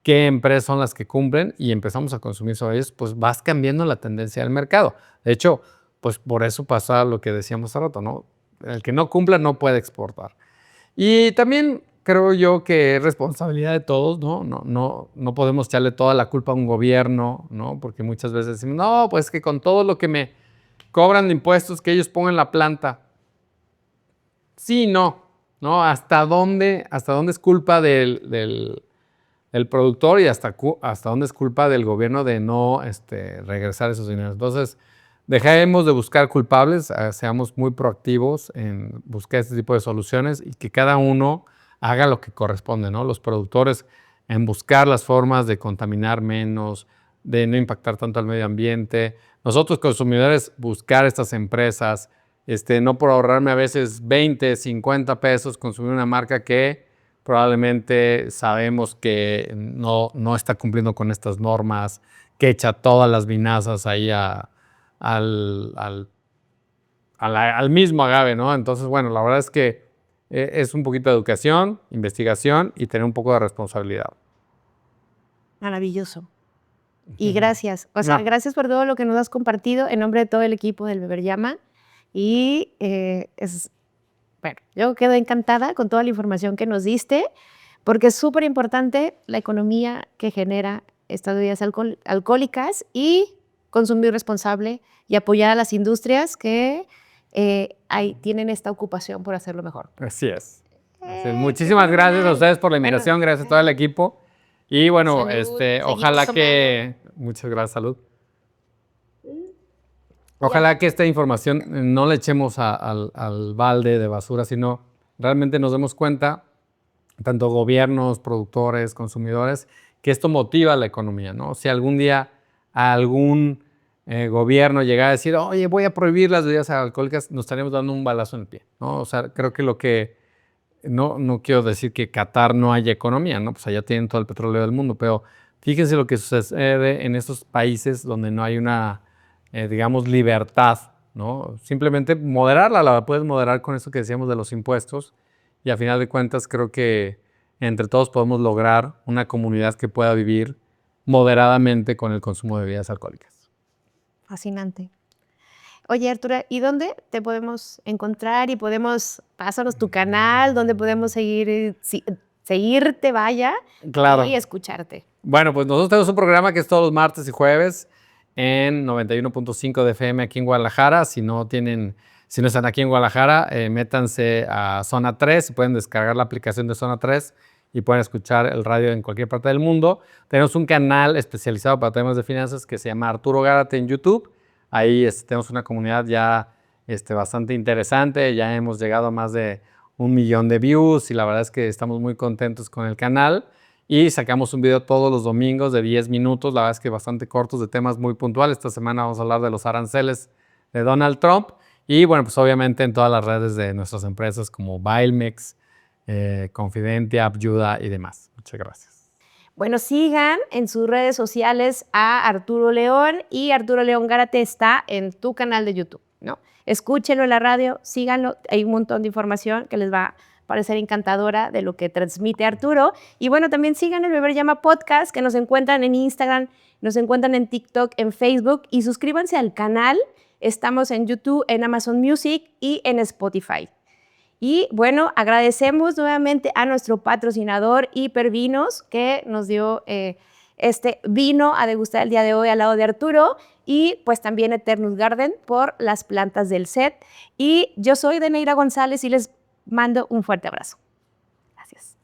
qué empresas son las que cumplen y empezamos a consumir sobre ellos, pues vas cambiando la tendencia del mercado. De hecho, pues por eso pasa lo que decíamos hace rato, ¿no? El que no cumpla no puede exportar. Y también creo yo que es responsabilidad de todos, ¿no? No podemos echarle toda la culpa a un gobierno, ¿no? Porque muchas veces decimos, no, pues que con todo lo que me cobran de impuestos que ellos pongan la planta. Sí, no. ¿Hasta dónde es culpa del productor y hasta dónde es culpa del gobierno de no regresar esos dineros? Entonces, dejemos de buscar culpables, seamos muy proactivos en buscar este tipo de soluciones y que cada uno haga lo que corresponde, ¿no? Los productores en buscar las formas de contaminar menos, de no impactar tanto al medio ambiente. Nosotros consumidores buscar estas empresas, no por ahorrarme a veces 20, 50 pesos, consumir una marca que probablemente sabemos que no está cumpliendo con estas normas, que echa todas las vinazas ahí al mismo agave, ¿no? Entonces, bueno, la verdad es que es un poquito de educación, investigación y tener un poco de responsabilidad. Maravilloso. Y gracias. O sea, No. gracias por todo lo que nos has compartido en nombre de todo el equipo del Beber Llama. Y bueno, yo quedo encantada con toda la información que nos diste, porque es súper importante la economía que genera estas bebidas alcohólicas y consumir responsable y apoyar a las industrias que tienen esta ocupación por hacerlo mejor. Así es. ¡Qué Muchísimas gracias a fenomenal! ustedes por la Bueno, invitación, gracias a todo el equipo. Y bueno, salud, ojalá seguimos que... Muchas gracias, salud. tomando. Ojalá que esta información no le echemos al balde de basura, sino realmente nos demos cuenta, tanto gobiernos, productores, consumidores, que esto motiva la economía, ¿no? Si algún día algún gobierno llegara a decir, oye, voy a prohibir las bebidas alcohólicas, nos estaríamos dando un balazo en el pie, ¿no? O sea, creo que no quiero decir que Qatar no haya economía, ¿no? Pues allá tienen todo el petróleo del mundo, pero fíjense lo que sucede en estos países donde no hay una, digamos, libertad, ¿no? Simplemente moderarla, la puedes moderar con eso que decíamos de los impuestos y a final de cuentas creo que entre todos podemos lograr una comunidad que pueda vivir moderadamente con el consumo de bebidas alcohólicas. Fascinante. Oye, Arturo, ¿y dónde te podemos encontrar y pásanos tu canal, donde podemos seguirte, vaya, Claro. y escucharte? Bueno, pues nosotros tenemos un programa que es todos los martes y jueves en 91.5 de FM aquí en Guadalajara. Si no están aquí en Guadalajara, métanse a Zona 3 y pueden descargar la aplicación de Zona 3 y pueden escuchar el radio en cualquier parte del mundo. Tenemos un canal especializado para temas de finanzas que se llama Arturo Gárate en YouTube. Ahí tenemos una comunidad ya bastante interesante. Ya hemos llegado a más de 1 millón de views y la verdad es que estamos muy contentos con el canal. Y sacamos un video todos los domingos de 10 minutos, la verdad es que bastante cortos, de temas muy puntuales. Esta semana vamos a hablar de los aranceles de Donald Trump. Y bueno, pues obviamente en todas las redes de nuestras empresas como Bailmex, Confidentia, Abyuda y demás. Muchas gracias. Bueno, sigan en sus redes sociales a Arturo León y Arturo León Gárate está en tu canal de YouTube, ¿no? Escúchenlo en la radio, síganlo, hay un montón de información que les va a parecer encantadora de lo que transmite Arturo. Y bueno, también sigan el Beber Llama Podcast, que nos encuentran en Instagram, nos encuentran en TikTok, en Facebook y suscríbanse al canal. Estamos en YouTube, en Amazon Music y en Spotify. Y bueno, agradecemos nuevamente a nuestro patrocinador Hipervinos que nos dio este vino a degustar el día de hoy al lado de Arturo y pues también Eternus Garden por las plantas del set. Y yo soy Deneira González y les mando un fuerte abrazo. Gracias.